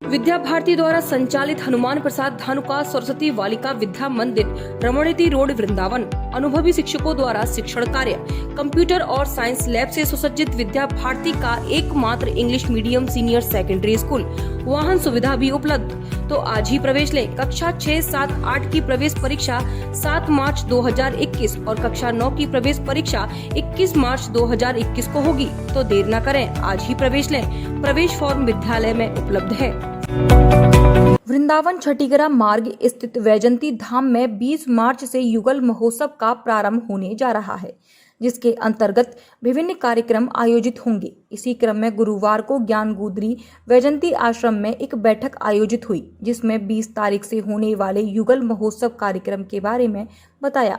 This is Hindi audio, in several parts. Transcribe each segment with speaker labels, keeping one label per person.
Speaker 1: विद्या भारती द्वारा संचालित हनुमान प्रसाद धानुका सरस्वती बालिका विद्या मंदिर रमणीति रोड वृंदावन अनुभवी शिक्षकों द्वारा शिक्षण कार्य, कंप्यूटर और साइंस लैब से सुसज्जित विद्या भारती का एकमात्र English medium senior secondary school, वाहन सुविधा भी उपलब्ध। तो आज ही प्रवेश लें। कक्षा 6, 7, 8 की प्रवेश परीक्षा 7 मार्च 2021 और कक्षा 9 की प्रवेश परीक्षा 21 मार्च 2021 को होगी। तो देर न करें, आज ही प्रवेश लें। प्रवेश फॉर्म विद्यालय में उपलब्ध है। वृंदावन छठीगरा मार्ग स्थित वैजंती धाम में 20 मार्च से युगल महोत्सव का प्रारंभ होने जा रहा है, जिसके अंतर्गत विभिन्न कार्यक्रम आयोजित होंगे। इसी क्रम में गुरुवार को ज्ञान गुदरी वैजंती आश्रम में एक बैठक आयोजित हुई, जिसमें 20 तारीख से होने वाले युगल महोत्सव कार्यक्रम के बारे में बताया,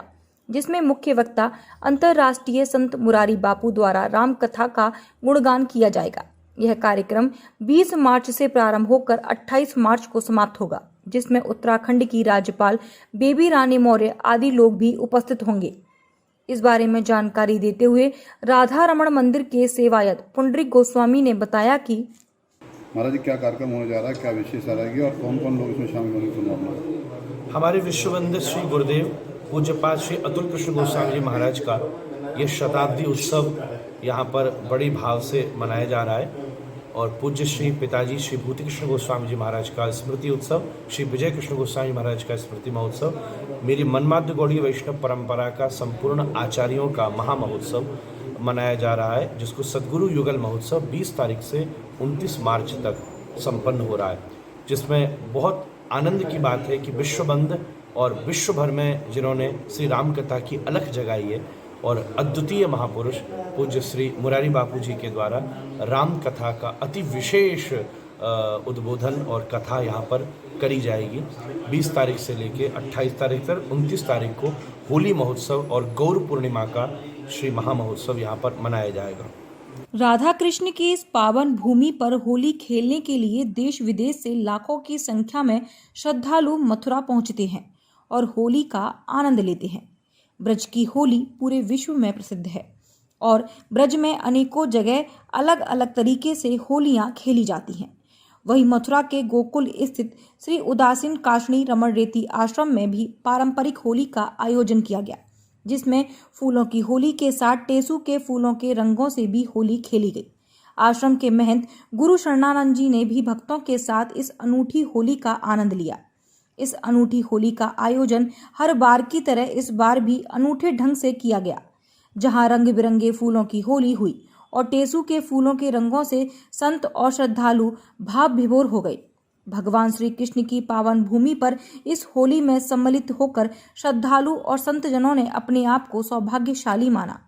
Speaker 1: जिसमें मुख्य वक्ता अंतर्राष्ट्रीय संत मुरारी बापू द्वारा राम कथा का गुणगान किया जाएगा। यह कार्यक्रम 20 मार्च से प्रारंभ होकर 28 मार्च को समाप्त होगा, जिसमें उत्तराखंड की राज्यपाल बेबी रानी मौर्य आदि लोग भी उपस्थित होंगे। इस बारे में जानकारी देते हुए राधा रमण मंदिर के सेवायत पुंडरीक गोस्वामी ने बताया कि
Speaker 2: महाराज जी क्या कार्यक्रम होने जा रहा है, क्या विशेषता रहेगी और कौन कौन लोग इसमें शामिल होने की संभावना है?
Speaker 3: हमारे विश्ववंदित श्री गुरुदेव पूज्यपाद श्री अतुल कृष्ण गोस्वामी जी महाराज का ये शताब्दी उत्सव यहाँ पर बड़ी भाव से मनाया जा रहा है और पूज्य श्री पिताजी श्री भूति कृष्ण गोस्वामी जी महाराज का स्मृति उत्सव, श्री विजय कृष्ण गोस्वामी महाराज का स्मृति महोत्सव, मेरी मनमाद्य गौड़ीय वैष्णव परंपरा का संपूर्ण आचार्यों का महामहोत्सव मनाया जा रहा है, जिसको सद्गुरु युगल महोत्सव 20 तारीख से 29 मार्च तक संपन्न हो रहा है। जिसमें बहुत आनंद की बात है कि विश्वबंद और विश्व भर में जिन्होंने श्री राम कथा की अलख जगाई है और अद्वितीय महापुरुष पूज्य श्री मुरारी बापू जी के द्वारा राम कथा का अति विशेष उद्बोधन और कथा यहाँ पर करी जाएगी। 20 तारीख से लेकर 28 तारीख तक 29 तारीख को होली महोत्सव और गौर पूर्णिमा का श्री महामहोत्सव यहाँ पर मनाया जाएगा।
Speaker 1: राधा कृष्ण की इस पावन भूमि पर होली खेलने के लिए देश विदेश से लाखों की संख्या में श्रद्धालु मथुरा पहुँचते हैं और होली का आनंद लेते हैं। ब्रज की होली पूरे विश्व में प्रसिद्ध है और ब्रज में अनेकों जगह अलग अलग तरीके से होलियां खेली जाती हैं। वहीं मथुरा के गोकुल स्थित श्री उदासीन काशनी रमण रेती आश्रम में भी पारंपरिक होली का आयोजन किया गया, जिसमें फूलों की होली के साथ टेसू के फूलों के रंगों से भी होली खेली गई। आश्रम के महंत गुरु शरणानंद जी ने भी भक्तों के साथ इस अनूठी होली का आनंद लिया। इस अनूठी होली का आयोजन हर बार की तरह इस बार भी अनूठे ढंग से किया गया, जहां रंग बिरंगे फूलों की होली हुई और टेसू के फूलों के रंगों से संत और श्रद्धालु भाव विभोर हो गए। भगवान श्री कृष्ण की पावन भूमि पर इस होली में सम्मिलित होकर श्रद्धालु और संत जनों ने अपने आप को सौभाग्यशाली माना।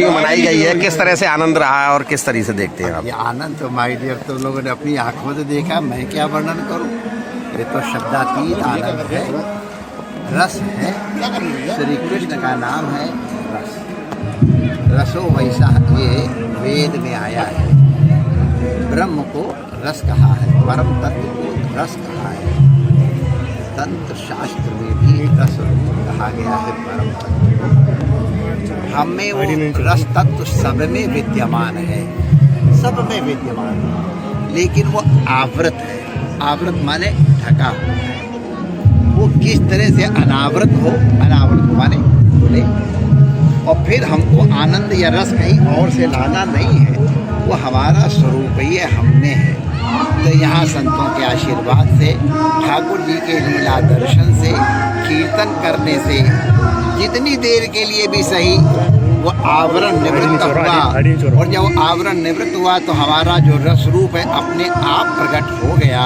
Speaker 4: मनाई गई है, किस तरह से आनंद रहा है और किस तरह से देखते हैं आप?
Speaker 5: ये आनंद तो माय डियर तुम लोगों ने अपनी आंखों से देखा, मैं क्या वर्णन करूं। ये तो शब्दातीत आनंद है, रस है। श्री कृष्ण का नाम है रस। रसो वैसा ये वेद में आया है। ब्रह्म को रस कहा है, परम तत्व को रस कहा है। तंत्र शास्त्र में भी रस रूप कहा गया है परम तत्व को। हम में वो रस तत्व सब में विद्यमान है, सब में विद्यमान है, लेकिन वो आवृत है। आवृत माने ढका हुआ है। वो किस तरह से अनावृत हो, अनावृत माने बोले। और फिर हमको आनंद या रस कहीं और से लाना नहीं है, वो हमारा स्वरूप ही है, हमने है। तो यहाँ संतों के आशीर्वाद से, ठाकुर जी के लीला दर्शन से, कीर्तन करने से जितनी देर के लिए भी सही वो आवरण निवृत्त हुआ। और जब वो आवरण निवृत्त हुआ तो हमारा जो रस रूप है अपने आप प्रकट हो गया।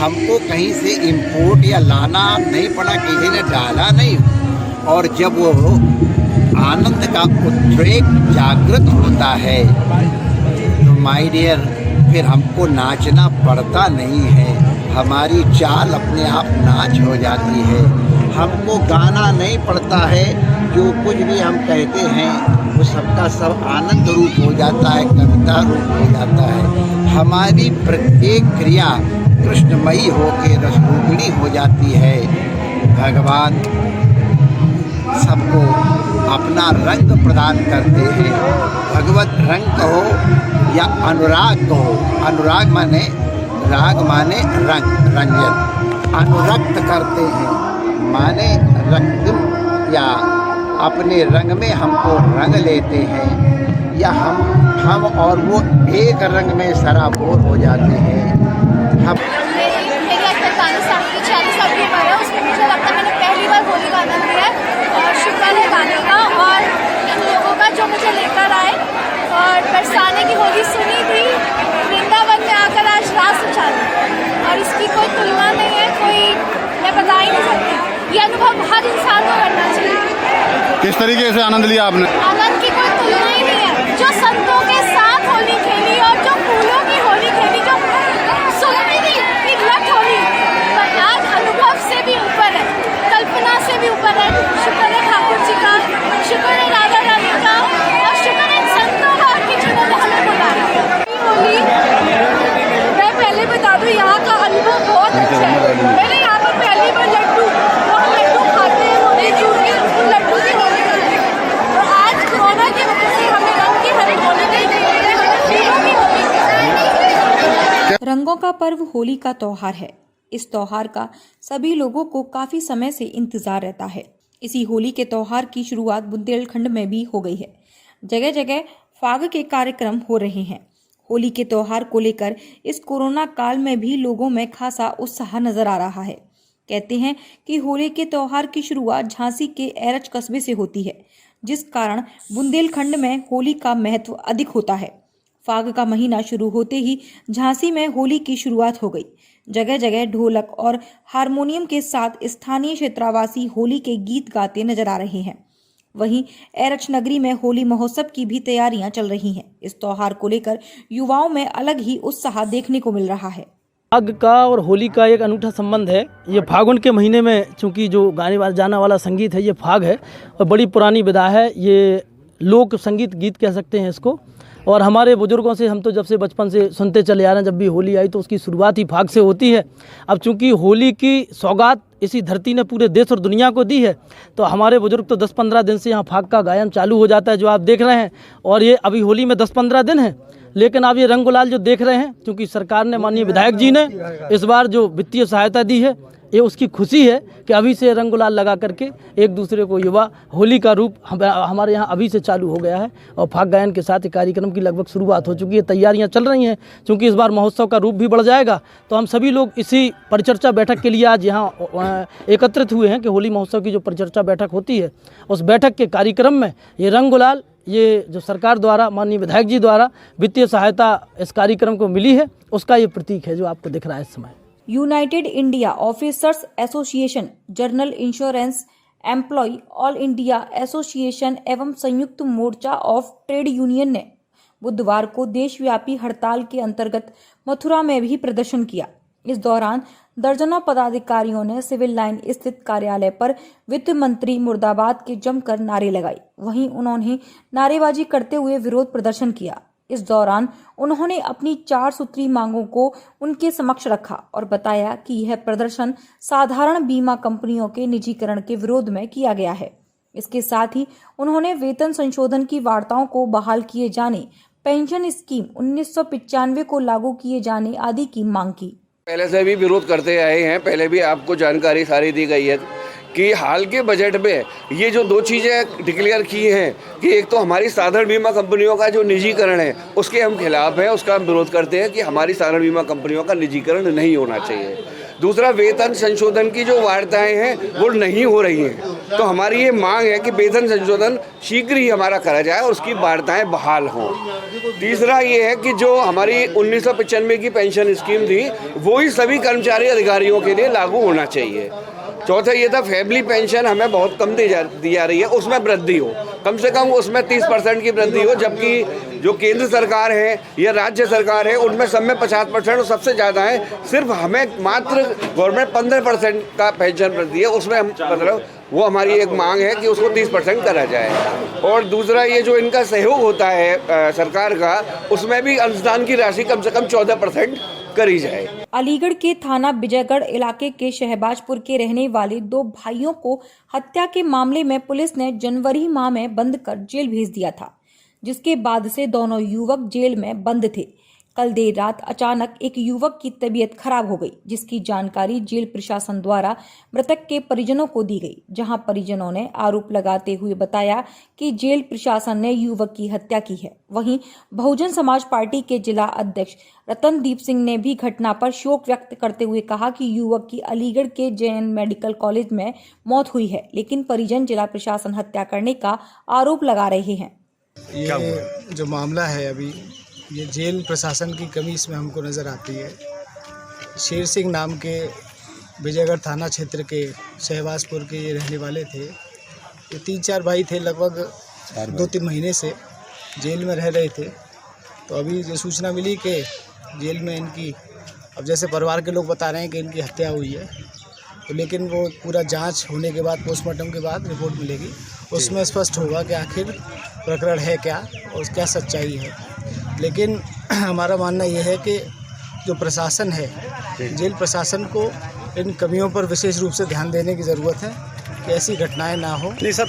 Speaker 5: हमको कहीं से इम्पोर्ट या लाना नहीं पड़ा, किसी ने डाला नहीं। और जब वो आनंद का उद्रेक जागृत होता है तो माय डियर फिर हमको नाचना पड़ता नहीं है, हमारी चाल अपने आप नाच हो जाती है। हमको गाना नहीं पड़ता है, जो कुछ भी हम कहते हैं वो सबका सब आनंद रूप हो जाता है, कविता रूप हो जाता है। हमारी प्रत्येक क्रिया कृष्णमयी होकर रसरूपिणी हो जाती है। भगवान सबको अपना रंग प्रदान करते हैं। भगवत रंग कहो या अनुराग कहो, अनुराग माने राग माने रंग, रंजन। अनुरक्त करते हैं माने रक्त या अपने रंग में हमको रंग लेते हैं, या हम और वो एक रंग में सराबोर हो जाते हैं। हम
Speaker 6: मेरी आज 45 साल की 46 साल की उम्र है, उसमें मुझे लगता है मैंने पहली बार होली का आनंद लिया है। और शुक्र है गाने का और इन लोगों का जो मुझे लेकर आए। और बरसाने की होली सुनी थी, वृंदावन में आकर आज रास उछाली, और इसकी कोई तुलना नहीं है, कोई मैं बता ही नहीं सकती। ये अनुभव हर इंसान को करना चाहिए।
Speaker 2: किस तरीके से आनंद लिया आपने?
Speaker 6: आनंद की कोई तुलना ही नहीं है। जो संतों के साथ होली खेली और जो फूलों की होली खेली, जो सुलमी थी एक लट होली, पर आज अनुभव से भी ऊपर है, कल्पना से भी ऊपर है। शुक्र है ठाकुर जी का, शुक्र है राधा रानी का, और शुक्र है संतों का कि जिन्होंने हमें बुलाया। होली मैं पहले बता दूं, यहाँ का अनुभव बहुत अच्छा है। मैंने यहाँ पर पहली बार लड्डू, और लड्डू खाते हैं होली जूट के, लड्डू की होली करते हैं। और आज कोरोना की वजह से हमें रंग की हरी होली नहीं दे रहे, हमें फूलों की होली।
Speaker 1: रंगों का पर्व होली का त्योहार है। इस त्योहार का सभी लोगों को काफी समय से इंतजार रहता है। इसी होली के त्योहार की शुरुआत बुंदेलखंड में भी हो गई है। जगह जगह फाग के कार्यक्रम हो रहे हैं। होली के त्योहार को लेकर इस कोरोना काल में भी लोगों में खासा उत्साह नजर आ रहा है। कहते हैं कि होली के त्योहार की शुरुआत झांसी के एरच कस्बे से होती है, जिस कारण बुंदेलखंड में होली का महत्व अधिक होता है। फाग का महीना शुरू होते ही झांसी में होली की शुरुआत हो गई। जगह जगह ढोलक और हारमोनियम के साथ स्थानीय क्षेत्रवासी होली के गीत गाते नजर आ रहे हैं। वहीं एरच नगरी में होली महोत्सव की भी तैयारियां चल रही हैं। इस त्योहार को लेकर युवाओं में अलग ही उत्साह देखने को मिल रहा है।
Speaker 7: फाग का और होली का एक अनूठा संबंध है। ये फागुन के महीने में चूंकि जो गाने वाला जाना वाला संगीत है ये फाग है, और बड़ी पुरानी विधा है। ये लोक संगीत गीत कह सकते हैं इसको। और हमारे बुजुर्गों से हम तो जब से बचपन से सुनते चले आ रहे हैं, जब भी होली आई तो उसकी शुरुआत ही फाग से होती है। अब चूंकि होली की सौगात इसी धरती ने पूरे देश और दुनिया को दी है, तो हमारे बुजुर्ग तो 10-15 दिन से यहाँ फाग का गायन चालू हो जाता है, जो आप देख रहे हैं। और ये अभी होली में 10-15 दिन है, लेकिन आप ये रंग गुलाल जो देख रहे हैं, क्योंकि सरकार ने, माननीय विधायक जी ने इस बार जो वित्तीय सहायता दी है, ये उसकी खुशी है कि अभी से रंग गुलाल लगा करके एक दूसरे को युवा होली का रूप हमारे यहाँ अभी से चालू हो गया है। और फाग गायन के साथ कार्यक्रम की लगभग शुरुआत हो चुकी है, तैयारियां चल रही हैं। क्योंकि इस बार महोत्सव का रूप भी बढ़ जाएगा, तो हम सभी लोग इसी परिचर्चा बैठक के लिए आज यहाँ एकत्रित हुए हैं कि होली महोत्सव की जो परिचर्चा बैठक होती है, उस बैठक के कार्यक्रम में ये रंग गुलाल, ये जो सरकार द्वारा, माननीय विधायक जी द्वारा वित्तीय सहायता इस कार्यक्रम को मिली है, उसका ये प्रतीक है जो आपको दिख रहा है इस समय।
Speaker 1: United India officers association, general insurance employ, all India association एवं संयुक्त मोर्चा ऑफ ट्रेड यूनियन ने बुधवार को देशव्यापी हड़ताल के अंतर्गत मथुरा में भी प्रदर्शन किया। इस दौरान दर्जनों पदाधिकारियों ने सिविल लाइन स्थित कार्यालय पर वित्त मंत्री मुर्दाबाद के जमकर नारे लगाए। वहीं उन्होंने नारेबाजी करते हुए विरोध प्रदर्शन किया। इस दौरान उन्होंने अपनी 4 सूत्री मांगों को उनके समक्ष रखा और बताया कि यह प्रदर्शन साधारण बीमा कंपनियों के निजीकरण के विरोध में किया गया है। इसके साथ ही उन्होंने वेतन संशोधन की वार्ताओं को बहाल किए जाने, पेंशन स्कीम 1995 को लागू किए जाने आदि की मांग की।
Speaker 8: पहले से भी विरोध करते आए हैं, पहले भी आपको जानकारी सारी दी गई है कि हाल के बजट में ये जो 2 चीज़ें डिक्लेयर की हैं कि एक तो हमारी साधारण बीमा कंपनियों का जो निजीकरण है उसके हम खिलाफ हैं, उसका हम विरोध करते हैं कि हमारी साधारण बीमा कंपनियों का निजीकरण नहीं होना चाहिए। दूसरा, वेतन संशोधन की जो वार्ताएं हैं वो नहीं हो रही हैं, तो हमारी ये मांग है कि वेतन संशोधन शीघ्र ही हमारा करा जाए और उसकी वार्ताएं बहाल हों। तीसरा ये है कि जो हमारी 1995 की पेंशन स्कीम थी वो ही सभी कर्मचारी अधिकारियों के लिए लागू होना चाहिए। चौथा ये था फैमिली पेंशन हमें बहुत कम दी जा रही है, उसमें वृद्धि हो, कम से कम उसमें 30% की वृद्धि हो, जबकि जो केंद्र सरकार है या राज्य सरकार है उनमें सब में 50% और सबसे ज़्यादा है, सिर्फ हमें मात्र गवर्नमेंट 15% का पेंशन वृद्धि है, उसमें हम मतलब वो हमारी एक मांग है कि उसको 30% करा जाए। और दूसरा ये जो इनका सहयोग होता है सरकार का, उसमें भी अंशदान की राशि कम से कम 14% करी जाए।
Speaker 1: अलीगढ़ के थाना विजयगढ़ इलाके के शहबाजपुर के रहने वाले 2 भाइयों को हत्या के मामले में पुलिस ने जनवरी माह में बंद कर जेल भेज दिया था, जिसके बाद से दोनों युवक जेल में बंद थे। कल देर रात अचानक एक युवक की तबीयत खराब हो गई, जिसकी जानकारी जेल प्रशासन द्वारा मृतक के परिजनों को दी गई, जहां परिजनों ने आरोप लगाते हुए बताया कि जेल प्रशासन ने युवक की हत्या की है। वहीं बहुजन समाज पार्टी के जिला अध्यक्ष रतनदीप सिंह ने भी घटना पर शोक व्यक्त करते हुए कहा कि युवक की अलीगढ़ के JN मेडिकल कॉलेज में मौत हुई है, लेकिन परिजन जिला प्रशासन हत्या करने का आरोप लगा रहे हैं।
Speaker 9: ये जो मामला है अभी, ये जेल प्रशासन की कमी इसमें हमको नज़र आती है। शेर सिंह नाम के विजयगढ़ थाना क्षेत्र के शहबाजपुर के ये रहने वाले थे। ये 3-4 भाई थे, लगभग 2-3 महीने से जेल में रह रहे थे। तो अभी जो सूचना मिली कि जेल में इनकी, अब जैसे परिवार के लोग बता रहे हैं कि इनकी हत्या हुई है, तो लेकिन वो पूरा जांच होने के बाद, पोस्टमार्टम के बाद रिपोर्ट मिलेगी, उसमें स्पष्ट होगा कि आखिर प्रकरण है क्या और क्या सच्चाई है। लेकिन हमारा मानना यह है कि जो प्रशासन है, जेल प्रशासन को इन कमियों पर विशेष रूप से ध्यान देने की ज़रूरत है कि ऐसी घटनाएं ना हो।
Speaker 10: नहीं सर,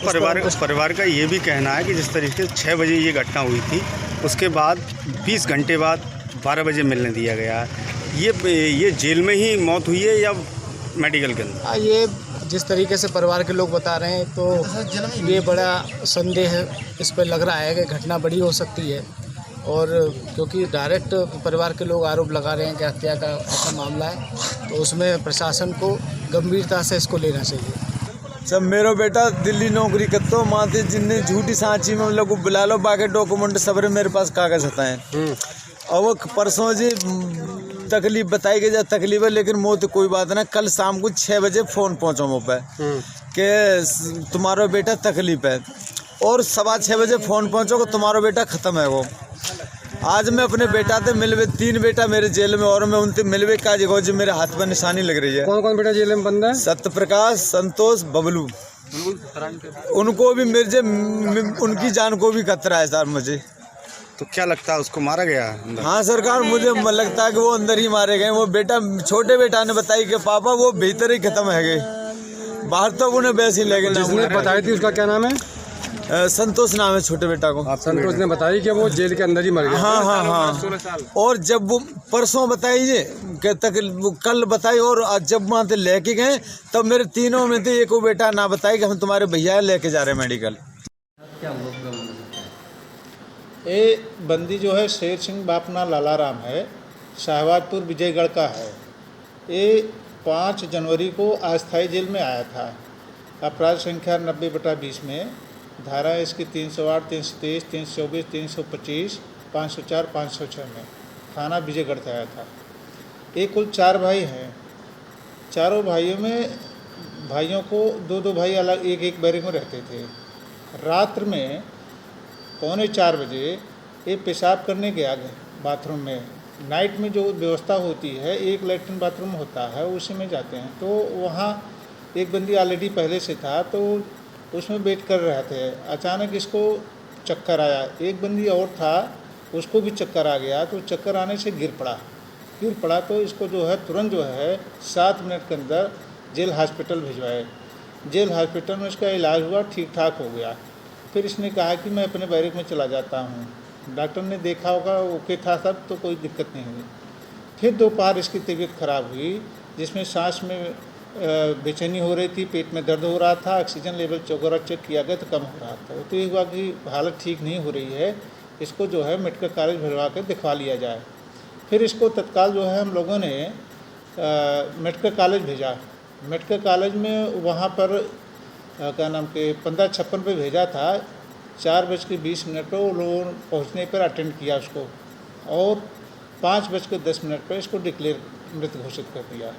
Speaker 10: परिवार का ये भी कहना है कि जिस तरीके से 6 बजे ये घटना हुई थी, उसके बाद 20 घंटे बाद 12 बजे मिलने दिया गया है। ये जेल में ही मौत हुई है या मेडिकल के अंदर?
Speaker 9: ये जिस तरीके से परिवार के लोग बता रहे हैं तो ये बड़ा संदेह इस पर लग रहा है कि घटना बड़ी हो सकती है, और क्योंकि डायरेक्ट परिवार के लोग आरोप लगा रहे हैं कि हत्या का ऐसा मामला है, तो उसमें प्रशासन को गंभीरता से इसको लेना चाहिए।
Speaker 11: जब मेरा बेटा दिल्ली नौकरी करते माते जिनने झूठी सांची में लोग बुला लो, बाकी डॉक्यूमेंट सब मेरे पास कागज होता है। और वो परसों जी तकलीफ बताई गई जा तकलीफ है, लेकिन मौत कोई बात ना। कल शाम को 6 बजे फ़ोन पहुँचा मुँह पे कि तुम्हारा बेटा तकलीफ है, और 6:15 बजे फ़ोन पहुँचो कि तुम्हारा बेटा ख़त्म है। वो आज मैं अपने बेटा से मिलवे, 3 बेटा मेरे जेल में, और मैं उनसे मिलवे का जगह जी मेरे हाथ पर निशानी लग रही है।
Speaker 10: कौन कौन बेटा जेल में बंद है?
Speaker 11: सत्यप्रकाश, संतोष, बबलू। उनको भी मेरे उनकी जान को भी खतरा है सर मुझे।
Speaker 10: तो क्या लगता है उसको मारा गया?
Speaker 11: हाँ सरकार, मुझे लगता है कि वो अंदर ही मारे गए। वो बेटा, छोटे बेटा ने बताई कि पापा वो भीतर ही खत्म है गए, बाहर तो उन्हें वैसे ही ले गए।
Speaker 10: जिसने बताई थी उसका क्या नाम है?
Speaker 11: संतोष नाम है छोटे बेटा को।
Speaker 10: संतोष ने बताई कि वो जेल के अंदर ही मर गया।
Speaker 11: हाँ। और जब वो परसों बताइए कल बताई, और जब वहाँ से लेके गए तब मेरे तीनों में से एक बेटा ना बताई कि हम तुम्हारे भैया लेके जा रहे हैं मेडिकल।
Speaker 12: ये बंदी जो है शेर सिंह बापना लालाराम है, शहबाजपुर विजयगढ़ का है। ये 5 जनवरी को अस्थायी जेल में आया था। अपराध संख्या 90/20 में धारा इसकी 308, 323, 324, 325, 504, 506 में थाना विजयगढ़ से आया था। ये कुल 4 भाई हैं। चारों भाइयों में भाइयों को 2-2 भाई अलग एक बैरक में रहते थे। रात्र में 3:45 बजे ये पेशाब करने गया बाथरूम में नाइट में जो व्यवस्था होती है, एक लैट्रिन बाथरूम होता है, उसी में जाते हैं। तो वहाँ एक बंदी ऑलरेडी पहले से था, तो उसमें वेट कर रहे थे। अचानक इसको चक्कर आया। एक बंदी और था, उसको भी चक्कर आ गया। तो चक्कर आने से गिर पड़ा तो इसको जो है तुरंत जो है 7 मिनट के अंदर जेल हॉस्पिटल भिजवाए। जेल हॉस्पिटल में इसका इलाज हुआ, ठीक ठाक हो गया। फिर इसने कहा कि मैं अपने बैरक में चला जाता हूँ। डॉक्टर ने देखा होगा, ओके था सब, तो कोई दिक्कत नहीं हुई। फिर दोपहर इसकी तबीयत खराब हुई, जिसमें सांस में बेचैनी हो रही थी, पेट में दर्द हो रहा था, ऑक्सीजन लेवल वगैरह चेक किया गया तो कम हो रहा था। तो ये हुआ कि हालत ठीक नहीं हो रही है, इसको जो है मेडिकल कॉलेज भिजवा कर दिखवा लिया जाए। फिर इसको तत्काल जो है हम लोगों ने मेडिकल कॉलेज भेजा। मेडिकल कॉलेज में वहाँ पर क्या नाम के 1556 पे भेजा था। 4:20 पर वो लोगों ने पहुँचने पर अटेंड किया उसको, और 5:10 पर इसको डिक्लेयर मृत घोषित कर दिया।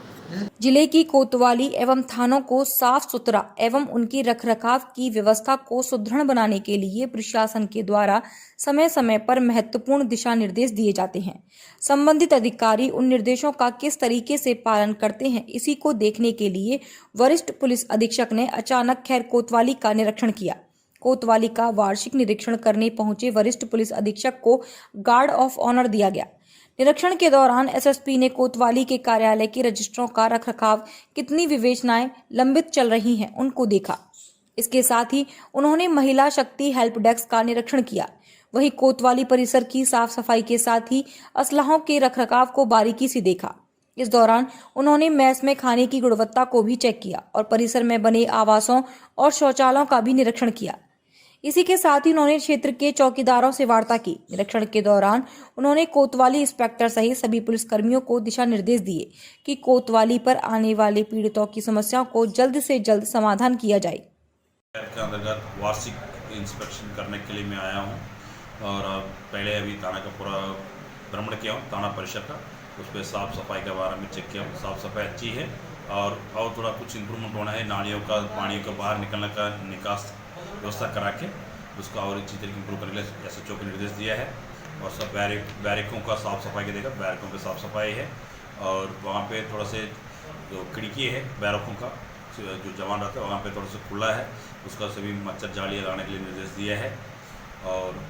Speaker 1: जिले की कोतवाली एवं थानों को साफ सुथरा एवं उनकी रखरखाव की व्यवस्था को सुदृढ़ बनाने के लिए प्रशासन के द्वारा समय समय पर महत्वपूर्ण दिशा निर्देश दिए जाते हैं। संबंधित अधिकारी उन निर्देशों का किस तरीके से पालन करते हैं, इसी को देखने के लिए वरिष्ठ पुलिस अधीक्षक ने अचानक खैर कोतवाली का निरीक्षण किया। कोतवाली का वार्षिक निरीक्षण करने पहुंचे वरिष्ठ पुलिस अधीक्षक को गार्ड ऑफ ऑनर दिया गया। निरीक्षण के दौरान एसएसपी ने कोतवाली के कार्यालय के रजिस्टरों का रखरखाव, कितनी विवेचनाएं लंबित चल रही हैं, उनको देखा। इसके साथ ही उन्होंने महिला शक्ति हेल्प डेस्क का निरीक्षण किया। वहीं कोतवाली परिसर की साफ सफाई के साथ ही असलाहों के रखरखाव को बारीकी से देखा। इस दौरान उन्होंने मेस में खाने की गुणवत्ता को भी चेक किया और परिसर में बने आवासों और शौचालयों का भी निरीक्षण किया। इसी के साथ ही उन्होंने क्षेत्र के चौकीदारों से वार्ता की। निरीक्षण के दौरान उन्होंने कोतवाली इंस्पेक्टर सहित सभी पुलिसकर्मियों को दिशा निर्देश दिए कि कोतवाली पर आने वाले पीड़ितों की समस्याओं को जल्द से जल्द समाधान किया जाए।
Speaker 13: के अंतर्गत वार्षिक इंस्पेक्शन करने के लिए मैं आया हूँ, और पहले अभी थाना का पूरा भ्रमण किया हूँ, थाना परिसर का। उस पर साफ़ सफाई के बारे में चेक किया हूँ। साफ़ सफाई अच्छी है, और थोड़ा कुछ इम्प्रूवमेंट होना है। नालियों का पानी का बाहर निकलने का निकास व्यवस्था करा के उसका और अच्छी तरीके इम्प्रूव करने के लिए एसएचओ को निर्देश दिया है। और सब बैरकों का साफ़ सफाई के देगा। बैरकों पे साफ़ सफाई है, और वहाँ पे थोड़ा से जो खिड़की है बैरकों का जो जवान रहता है वहाँ पे थोड़ा सा खुला है, उसका सभी मच्छर जाली लगाने के लिए निर्देश दिया है। और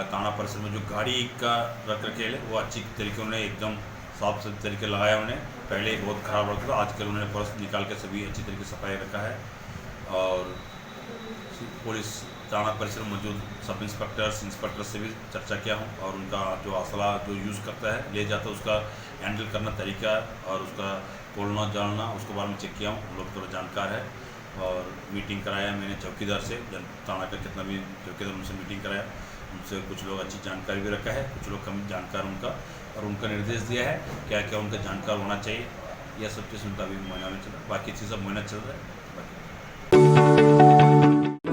Speaker 13: थाना परिसर में जो गाड़ी का रख रखेल है वो अच्छी तरीके उन्होंने एकदम साफ तरीके लगाया। उन्हें पहले बहुत ख़राब रखा था, आजकल उन्होंने परस निकाल के सभी अच्छी तरीके सफाई रखा है। और पुलिस थाना परिसर में मौजूद सब इंस्पेक्टर से भी चर्चा किया हूँ, और उनका जो असला जो यूज़ करता है ले जाता है उसका हैंडल करना तरीका और उसका खोलना जालना उसके बारे में चेक किया हूँ। उन लोग थोड़ा जानकार है, और मीटिंग कराया मैंने चौकीदार से, थाना का कितना भी चौकीदार उनसे मीटिंग कराया। उनसे कुछ लोग अच्छी जानकारी भी रखा है, कुछ लोग कम जानकार उनका, और उनका निर्देश दिया है क्या क्या उनका जानकार होना चाहिए। यह सब चीज़ उनका भी महीना में चल रहा है, बाकी चीज़ सब महीना चल रहा है।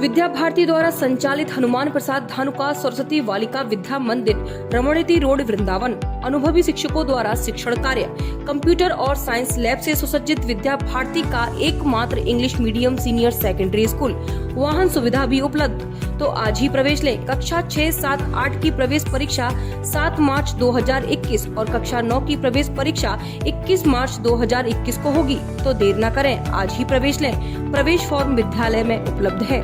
Speaker 1: विद्या भारती द्वारा संचालित हनुमान प्रसाद धानुका सरस्वती बालिका विद्या मंदिर, रमणीति रोड, वृंदावन। अनुभवी शिक्षकों द्वारा शिक्षण कार्य, कंप्यूटर और साइंस लैब से सुसज्जित विद्या भारती का एकमात्र English medium senior secondary school, वाहन सुविधा भी उपलब्ध। तो आज ही प्रवेश लें। कक्षा 6, 7, 8 की प्रवेश परीक्षा 7 मार्च 2021 और कक्षा 9 की प्रवेश परीक्षा 21 मार्च 2021 को होगी। तो देर न करें, आज ही प्रवेश लें। प्रवेश फॉर्म विद्यालय में उपलब्ध है।